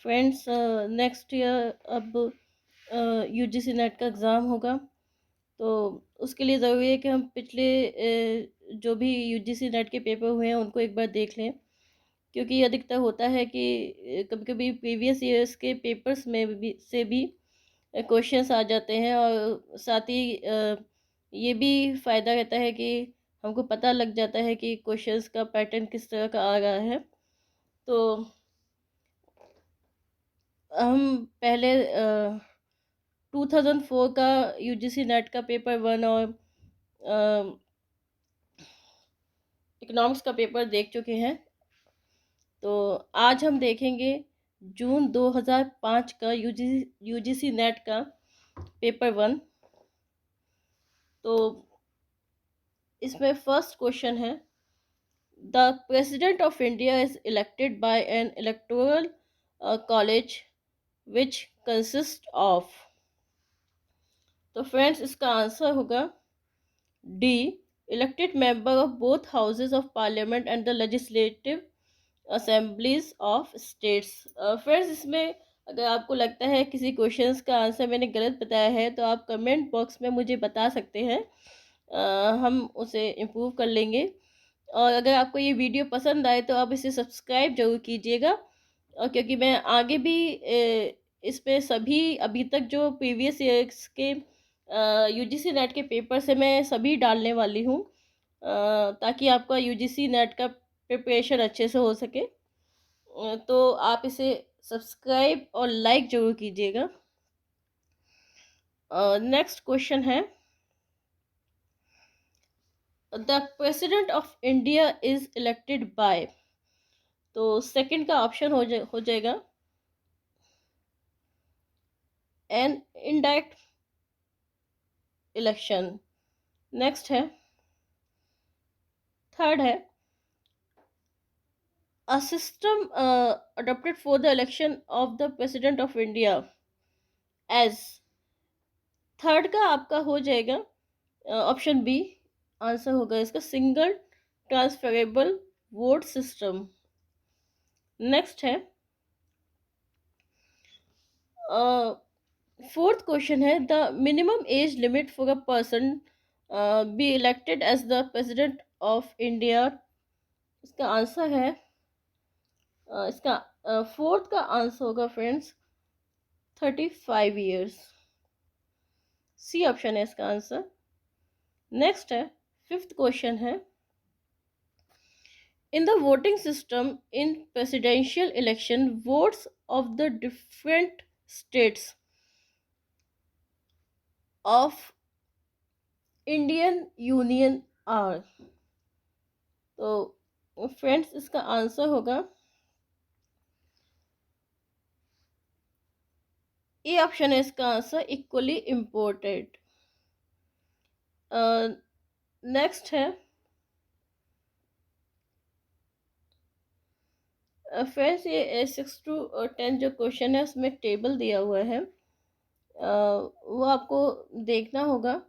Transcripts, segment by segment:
Friends, next year अब UGC net का exam होगा। तो उसके लिए ज़रूरी है कि हम पिछले जो भी यूजीसी नेट के पेपर हुए हैं उनको एक बार देख लें, क्योंकि अधिकतर होता है कि कभी-कभी प्रीवियस ईयर्स के पेपर्स में भी क्वेश्चंस आ जाते हैं, और साथ ही ये भी फ़ायदा रहता है कि हमको पता लग जाता है कि क्वेश्चंस का पैटर्न किस तरह का आ रहा है। तो हम पहले 2004 का यूजीसी नेट का पेपर वन और इकोनॉमिक्स का पेपर देख चुके हैं। तो आज हम देखेंगे जून 2005 का यूजीसी नेट का पेपर वन। तो इसमें फर्स्ट क्वेश्चन है, the president of India is elected by N electoral college which consist of. तो फ्रेंड्स, इसका आंसर होगा D, elected member of both houses of parliament and the legislative assemblies of states. Friends, इसमें अगर आपको लगता है किसी क्वेश्चंस का आंसर मैंने गलत बताया है तो आप कमेंट बॉक्स में मुझे बता सकते हैं। हम उसे इम्प्रूव कर लेंगे। और अगर आपको ये वीडियो पसंद आए तो आप इसे सब्सक्राइब जरूर कीजिएगा, और क्योंकि मैं आगे भी इसमें सभी अभी तक जो प्रीवियस ईयर्स के यूजीसी नेट के पेपर से मैं सभी डालने वाली हूँ, ताकि आपका यूजीसी नेट का प्रिपरेशन अच्छे से हो सके। तो आप इसे सब्सक्राइब और लाइक जरूर कीजिएगा। नेक्स्ट क्वेश्चन है, the president of India is elected by. तो सेकंड का ऑप्शन हो जाएगा एन इनडायरेक्ट इलेक्शन। नेक्स्ट है, थर्ड है, a system adopted for the election of the president of India as। Third का आपका हो जाएगा ऑप्शन बी, आंसर होगा इसका single transferable vote system. Next है, फोर्थ क्वेश्चन है, the minimum age limit for a person be elected as the president of India. इसका answer है इसका फोर्थ का आंसर होगा फ्रेंड्स 35 ईयर्स। सी ऑप्शन है इसका आंसर। नेक्स्ट है, फिफ्थ क्वेश्चन है, in the voting system in presidential election votes of the different states of Indian union are. तो फ्रेंड्स, इसका आंसर होगा ए ऑप्शन है इसका आंसर, इक्वली इम्पोर्टेड। नेक्स्ट है, फ्रेंड्स, ये 6 to 10 जो क्वेश्चन है उसमें टेबल दिया हुआ है, वो आपको देखना होगा,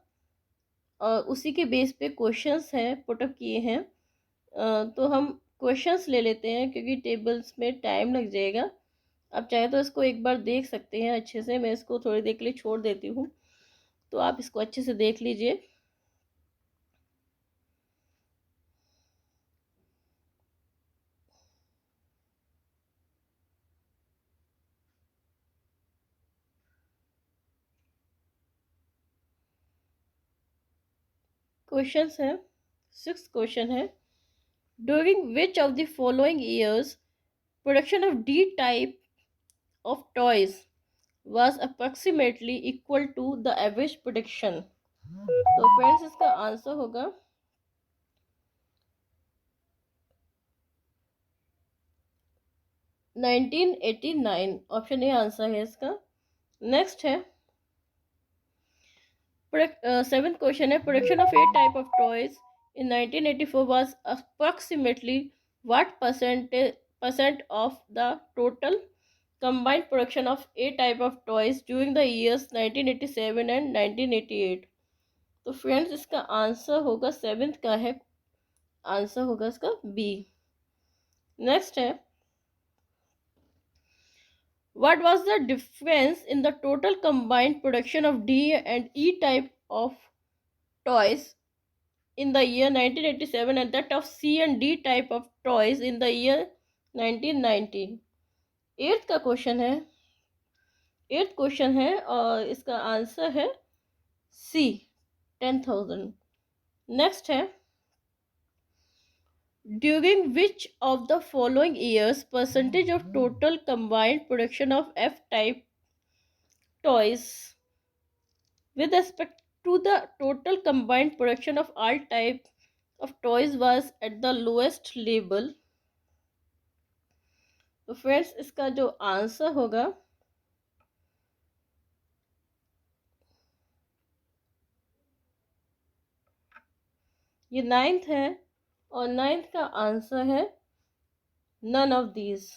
और उसी के बेस पे क्वेश्चंस हैं पुटअप किए हैं। तो हम क्वेश्चंस ले लेते हैं क्योंकि टेबल्स में टाइम लग जाएगा। आप चाहे तो इसको एक बार देख सकते हैं अच्छे से, मैं इसको थोड़ी देर के लिए छोड़ देती हूँ, तो आप इसको अच्छे से देख लीजिए। क्वेश्चंस है, 6 क्वेश्चन है, during which of the following years production of D type of toys was approximately equal to the average production। तो फ्रेंड्स, इसका आंसर होगा 1989। ऑप्शन ए आंसर है इसका। नेक्स्ट है, सेवेंथ क्वेश्चन है, production of A type of toys in 1984 was approximately what percent of the total combined production of A type of toys during the years 1987 and 1988। तो friends, इसका answer होगा seventh का है, answer होगा इसका B. Next है, What was the difference in the total combined production of D and E type of toys in the year 1987 and that of C and D type of toys in the year 1919? Eighth का question है, eighth question है और इसका answer है सी, 10,000। Next है, during which of the following years percentage of total combined production of F type toys with respect to the total combined production of all type of toys was at the lowest level? तो friends इसका जो answer होगा ये ninth है और ninth का answer है none of these.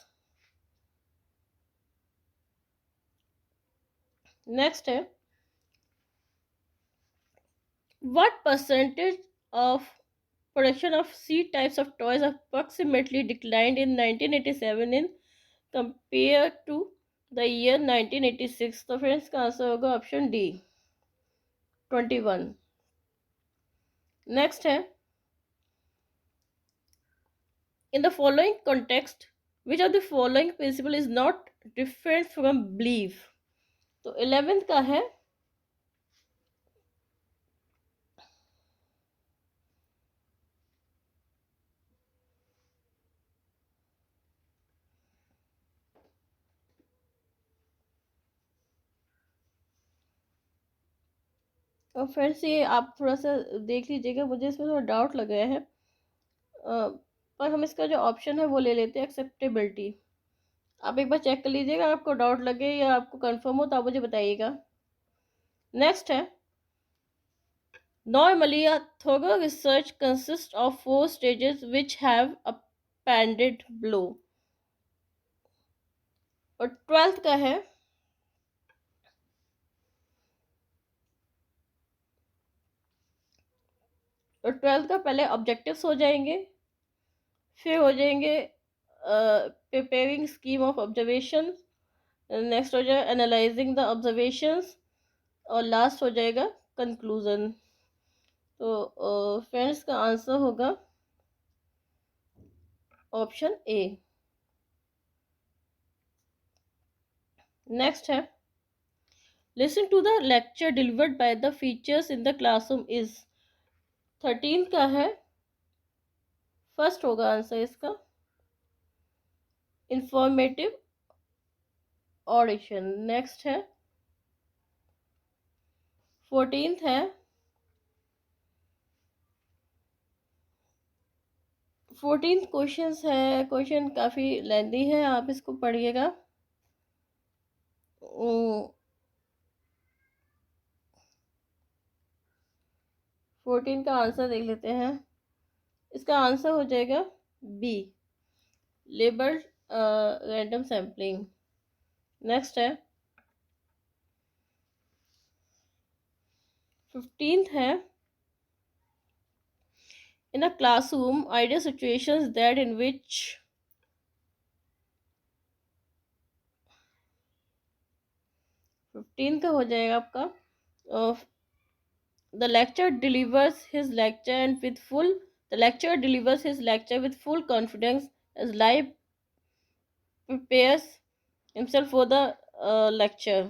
Next है, what percentage of production of C types of toys approximately declined in 1987 in compared to the year 1986? तो फ्रेंड्स का आंसर होगा ऑप्शन डी, 21। नेक्स्ट है, in the following context which of the following principle is not different from belief? तो 11th का है, और friends ये आप थोड़ा सा देख लीजिएगा, मुझे इसमें थोड़ा डाउट लग गया है, पर हम इसका जो ऑप्शन है वो ले लेते हैं एक्सेप्टेबिलिटी। आप एक बार चेक कर लीजिएगा, आपको डाउट लगे या आपको कंफर्म हो तो आप मुझे बताइएगा। नेक्स्ट है, normally a thorough research consists of 4 stages which have appended below। और 12th का है, और 12th का पहले ऑब्जेक्टिव्स हो जाएंगे, फिर हो जाएंगे preparing scheme of observation, next हो जाएगा एनालाइजिंग द ऑब्जर्वेशंस और लास्ट हो जाएगा कंक्लूजन। तो फ्रेंड्स का आंसर होगा ऑप्शन ए। नेक्स्ट है, listen to the lecture delivered by the features in the classroom is. 13 का है, फर्स्ट होगा आंसर इसका, इंफॉर्मेटिव ऑडिशन। नेक्स्ट है, 14th है, 14th क्वेश्चन है, क्वेश्चन काफ़ी लेंदी है, आप इसको पढ़िएगा। 14 का आंसर देख लेते हैं, इसका आंसर हो जाएगा B, labelled random sampling. Next है, 15th है, in a classroom ideal situations that in which 15 का हो जाएगा आपका, the lecturer delivers his lecture and with full the lecturer delivers his lecture with full confidence as live prepares himself for the lecture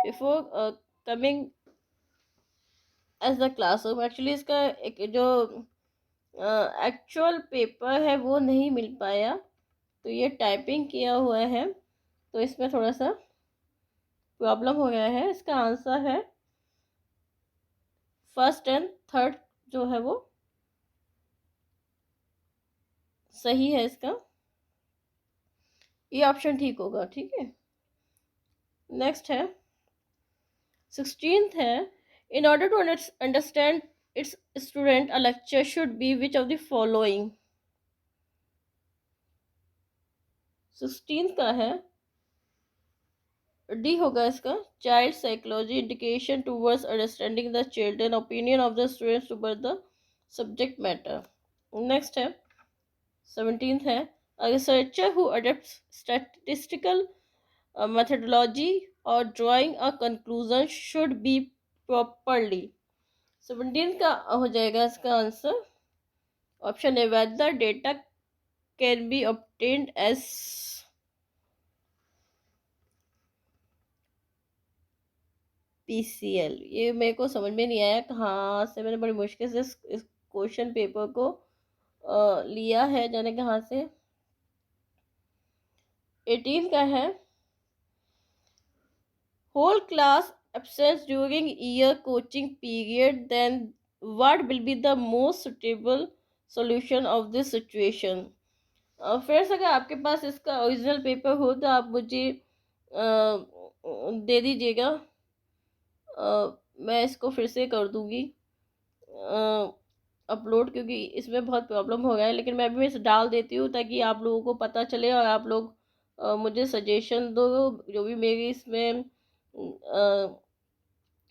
before coming as the classroom। Actually इसका एक जो actual paper है वो नहीं मिल पाया, तो ये typing किया हुआ है, तो इसमें थोड़ा सा प्रॉब्लम हो गया है। इसका आंसर है फर्स्ट एंड थर्ड जो है वो सही है, इसका ये ऑप्शन ठीक होगा, ठीक है। नेक्स्ट है, 16th है, in order to understand its student a lecture should be which of the following. 16th का है, डी होगा इसका, child psychology indication towards understanding the children opinion of the students toward the subject matter. Next है, 17th है, A researcher who adopts statistical methodology or drawing a conclusion should be properly. 17 का हो जाएगा इसका answer option A whether data can be obtained as PCL। ये मेरे को समझ में नहीं आया कहाँ से, मैंने बड़ी मुश्किल से इस क्वेश्चन पेपर को लिया है, जाने कहाँ से। 18 का है whole class absence during year coaching period, then what will be the most suitable solution of this situation। Friends अगर आपके पास इसका ओरिजिनल पेपर हो तो आप मुझे दे दीजिएगा, मैं इसको फिर से कर दूंगी अपलोड, क्योंकि इसमें बहुत प्रॉब्लम हो गया है। लेकिन मैं भी इसे डाल देती हूँ ताकि आप लोगों को पता चले और आप लोग मुझे सजेशन दो, जो भी मेरी इसमें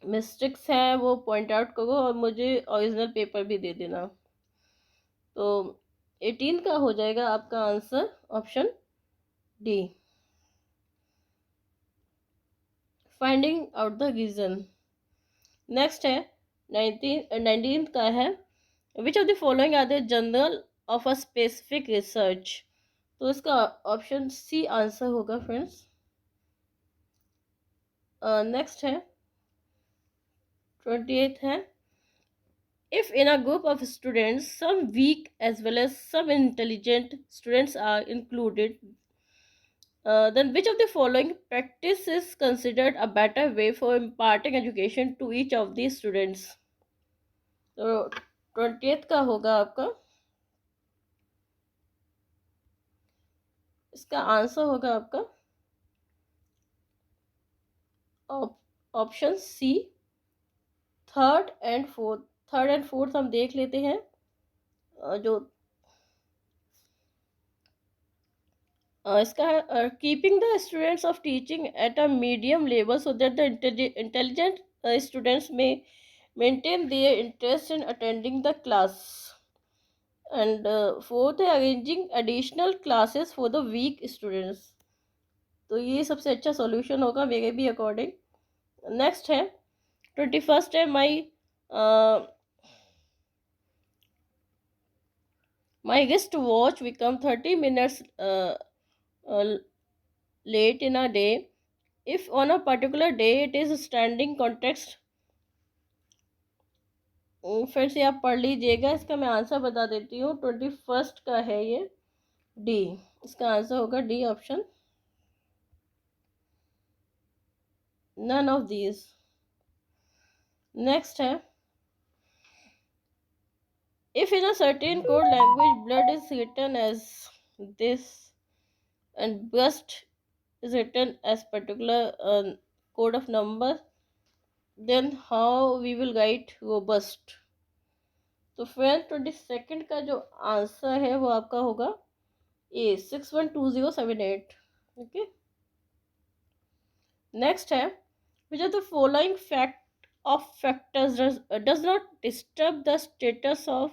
मिस्टेक्स हैं वो पॉइंट आउट करो और मुझे ओरिजिनल पेपर भी दे देना। तो 18 का हो जाएगा आपका answer option D, finding out the reason. Next है 19 का है which of the following are the journal of a specific research. तो इसका ऑप्शन सी आंसर होगा फ्रेंड्स। नेक्स्ट है 28 है if in a group of students some weak as well as some intelligent students are included, then which of the following practice is considered a better way for imparting education to each of these students। तो 20th का होगा आपका, इसका answer होगा आपका option C third and fourth हम देख लेते हैं। जो इसका है keeping the students of teaching at a medium level so that the intelligent students में maintain their interest in attending the class, and fourth है arranging additional classes for the weak students। तो ये सबसे अच्छा सॉल्यूशन होगा मेरे भी according. Next है 21st है my wrist watch become 30 minutes late in a day if on a particular day it is standing context। फिर से आप पढ़ लीजिएगा, इसका मैं आंसर बता देती हूँ। 21st का है ये डी, इसका आंसर होगा D option, none of these. Next है if in a certain code language blood is written as this and burst is written as particular code of number, then how we will write robust। तो friend 22nd का जो answer है वो आपका होगा ए 612078। Okay, next है which of the following fact of factors does not disturb the status of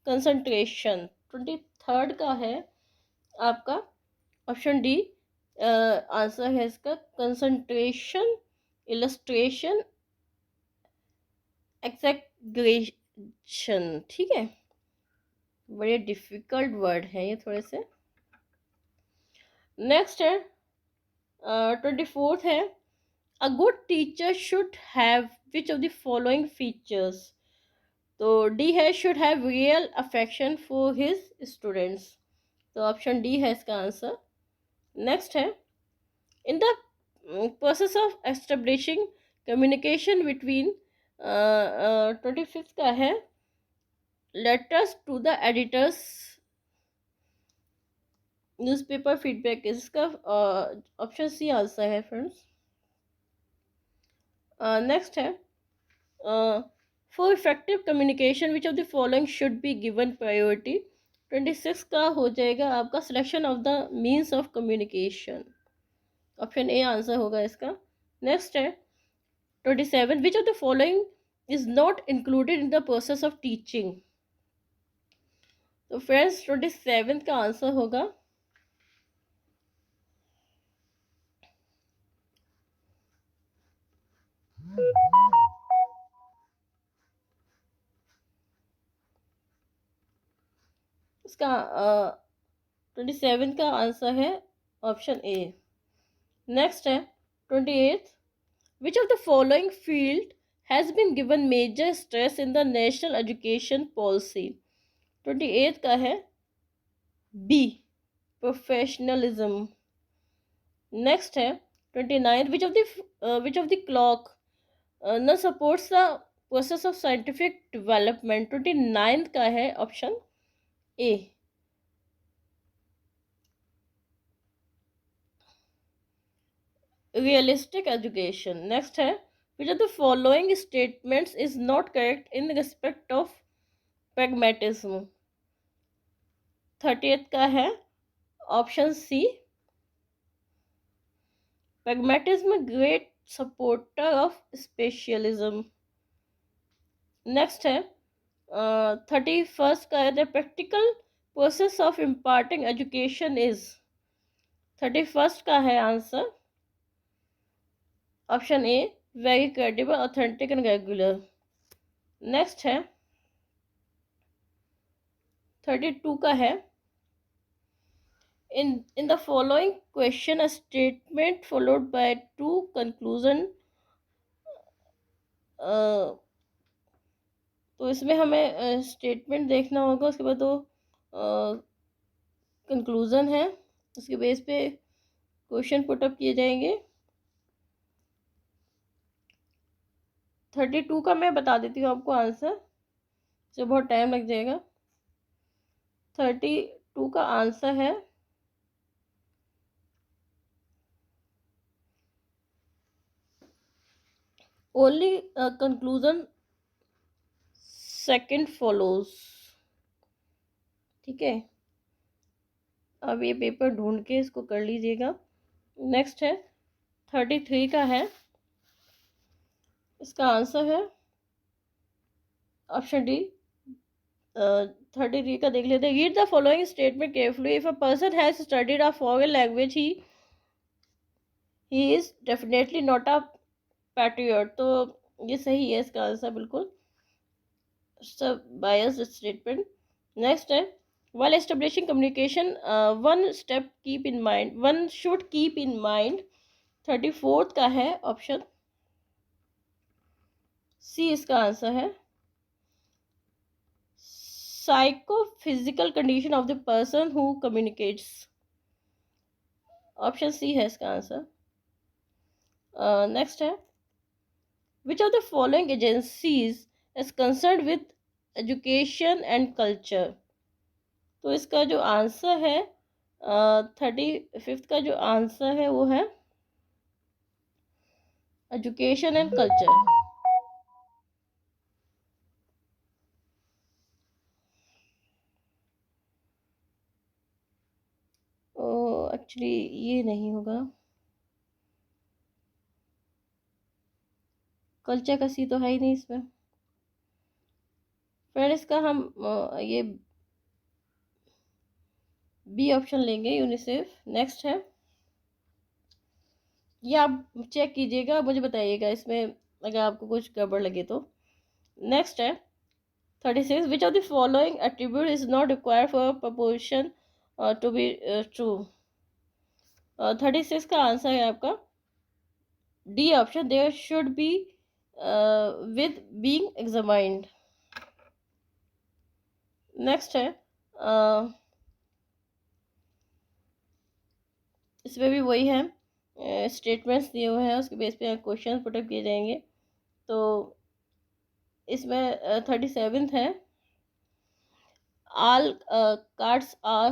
concentration। 23rd का है आपका ऑप्शन डी आंसर है इसका कंसंट्रेशन इलस्ट्रेशन एक्सैग्रेशन। ठीक है, बड़े डिफिकल्ट वर्ड है ये थोड़े से। नेक्स्ट है 24th है a good teacher should have which of the following features. तो डी है should have real affection for his students. तो ऑप्शन डी है इसका आंसर। नेक्स्ट है in the process of establishing communication between 25th का है letters to the editors newspaper feedback, इसका option C answer है फ्रेंड्स। नेक्स्ट है for effective communication which of the following should be given priority. 26 का हो जाएगा आपका selection of the means of communication, option A answer होगा इसका। Next है 27 विच of the following is not included in the process of teaching. तो friends 27 का answer होगा इसका 27 का आंसर है ऑप्शन ए। नेक्स्ट है 28, which of the following field has been given major stress in the national education policy. 28 का है B, professionalism. Next है 29, विच ऑफ द क्लॉक न supports the process of scientific development. 29 का है option A, realistic education. Next है which of the following statements is not correct in respect of pragmatism. 30th का है option C, pragmatism great supporter of specialism. Next है 31st का है the practical process of imparting education is. 31st का है answer option A, very credible, authentic and regular. Next है 32 का है in the following question a statement followed by two conclusion। तो इसमें हमें स्टेटमेंट देखना होगा, उसके बाद दो कंक्लूजन है, उसके बेस पे क्वेश्चन पुटअप किए जाएंगे। 32 का मैं बता देती हूँ आपको आंसर, जो बहुत टाइम लग जाएगा। 32 का आंसर है ओनली कंक्लूजन सेकंड फॉलोज। ठीक है, अब ये पेपर ढूंढ के इसको कर लीजिएगा। नेक्स्ट है 33 का है, इसका आंसर है ऑप्शन डी। 33 का देख लेते हैं। Read the following statement carefully. If a person has studied a foreign language he is definitely not a patriot. तो ये सही है इसका आंसर, बिल्कुल सब बायस्ड स्टेटमेंट। नेक्स्ट है while establishing communication one should keep in mind। 34th का है ऑप्शन सी, इसका आंसर है psychophysical condition of the person who communicates. Option C है इसका आंसर। नेक्स्ट है which of the following agencies is concern with education and culture. तो इसका जो आंसर है 35th का जो आंसर है वो है एजुकेशन एंड कल्चर। एक्चुअली ये नहीं होगा, कल्चर का सी तो है ही नहीं इसमें। फिर इसका हम ये बी ऑप्शन लेंगे, यूनिसेफ। नेक्स्ट है, ये आप चेक कीजिएगा, मुझे बताइएगा इसमें अगर आपको कुछ गड़बड़ लगे तो। नेक्स्ट है 36, which of the following attribute is not required for proposition to be true. 36 का आंसर है आपका D option, there should be with being examined. Next है इसमें भी वही है, स्टेटमेंट्स दिए हुए हैं, उसके बेस पे क्वेश्चन पुटअप किए जाएंगे। तो इसमें 37th है all cards are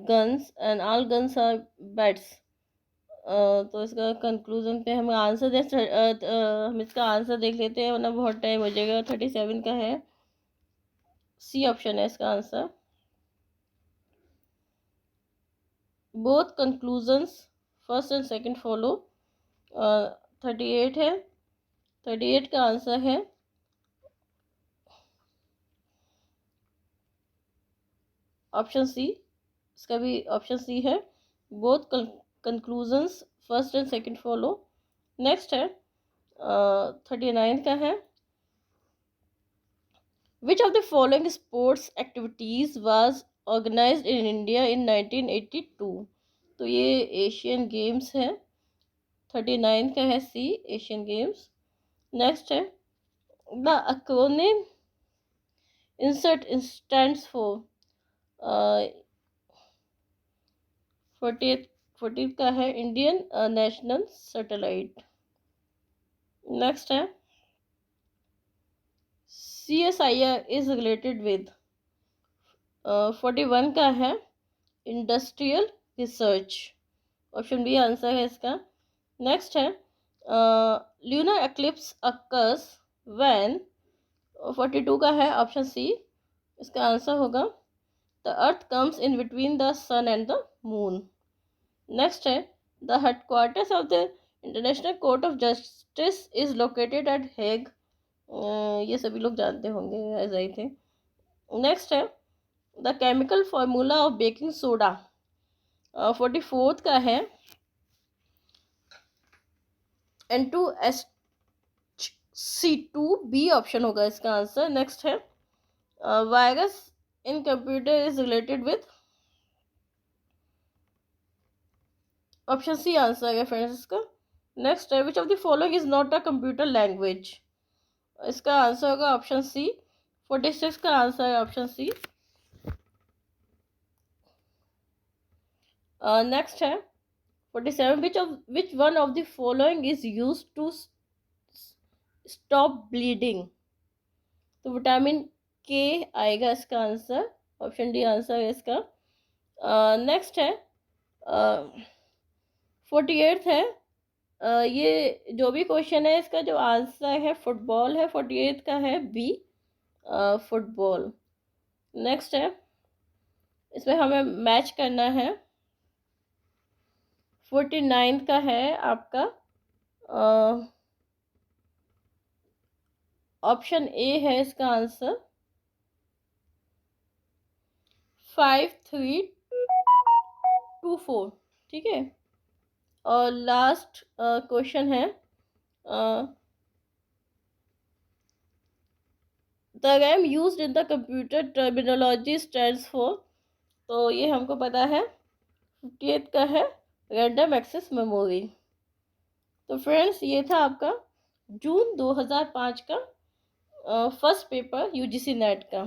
guns and all guns are bats. तो इसका कंक्लूजन पे हम आंसर हम इसका आंसर देख लेते हैं, वरना बहुत टाइम हो जाएगा। 37 का है सी ऑप्शन है इसका answer. Both conclusions first and second follow. 38 है, 38 का आंसर है ऑप्शन सी, इसका भी ऑप्शन सी है। Both conclusions first and second follow. Next है 39 का है, which of the following sports activities was organised in India in 1982। तो ये एशियन गेम्स है। 39 का है सी, एशियन गेम्स। नेक्स्ट है the acronym insert stands for. 40 का है इंडियन नेशनल सैटेलाइट। नेक्स्ट है CSIR इज रिलेटेड विद। 41 का है industrial research, option B answer है इसका। नेक्स्ट है ल्यूनर एक्लिप्स अकर्स व्हेन। 42 का है ऑप्शन सी, इसका आंसर होगा the earth comes in between the sun and the moon. Next है the headquarters of the international court of justice is located at Hague. ये सभी लोग जानते होंगे एज आई थिंक। नेक्स्ट है the chemical formula of baking soda. 44 का है N2HC2, B option होगा इसका आंसर। नेक्स्ट है virus in computer is related with. Option C answer है फ्रेंड्स इसका। नेक्स्ट है which of the following is not a computer language. इसका answer होगा ऑप्शन सी। 46 का आंसर है ऑप्शन सी। नेक्स्ट है 47, which one of the following is used to stop bleeding. तो vitamin K आएगा इसका आंसर, ऑप्शन डी आंसर है इसका। नेक्स्ट है 48 है। ये जो भी क्वेश्चन है इसका जो आंसर है फुटबॉल है। 48 का है बी, फुटबॉल। नेक्स्ट है इसमें हमें मैच करना है। 49 का है आपका ऑप्शन ए है इसका आंसर 5324। ठीक है, और लास्ट क्वेश्चन है the RAM used in the computer terminology stands for. तो ये हमको पता है। 58 का है रैंडम एक्सेस मेमोरी। तो फ्रेंड्स ये था आपका जून 2005 का फर्स्ट पेपर यूजीसी नेट का।